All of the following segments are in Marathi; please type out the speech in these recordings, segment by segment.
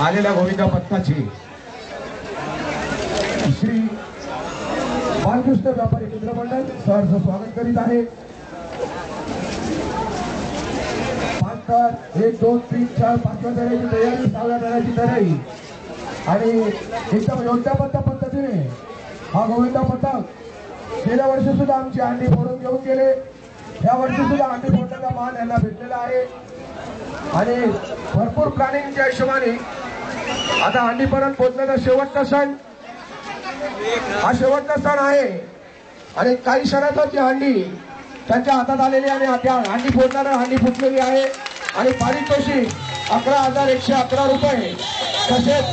आलेल्या गोविंदा पथकाची श्री बालकृष्ण व्यापारी केंद्र मंडळ सहर्ष स्वागत करीत आहे। 5 1 2 3 4 5व्या धड्याची तयारी, 6व्या धड्याची तयारी आणि एकदम योद्धाबद्ध पद्धतीने हा गोविंदा पथक गेल्या वर्षी सुद्धा आमची अंडी फोडून घेऊन गेले। या वर्षी सुद्धा अंडी फोडण्याचा मान यांना भेटलेला आहे आणि भरपूर प्लॅनिंगच्या हिशोबाने आता अंडीपर्यंत पोहोचण्याचा शेवटचा सण हा शेवटचा सण आहे आणि काही क्षणातच ही अंडी त्यांच्या हातात आलेली आणि त्या अंडी फोडणारा अंडी फुटलेली आहे आणि पारितोषिक 11,111 रुपये तसेच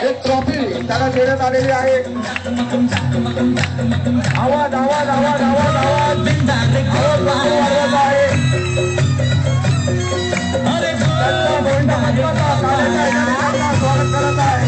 एक ट्रॉफी त्याला देण्यात आलेली आहे। आवाज आवाज आवाज आवाज आवाज वाढवत आहे। स्वागत करत आहे।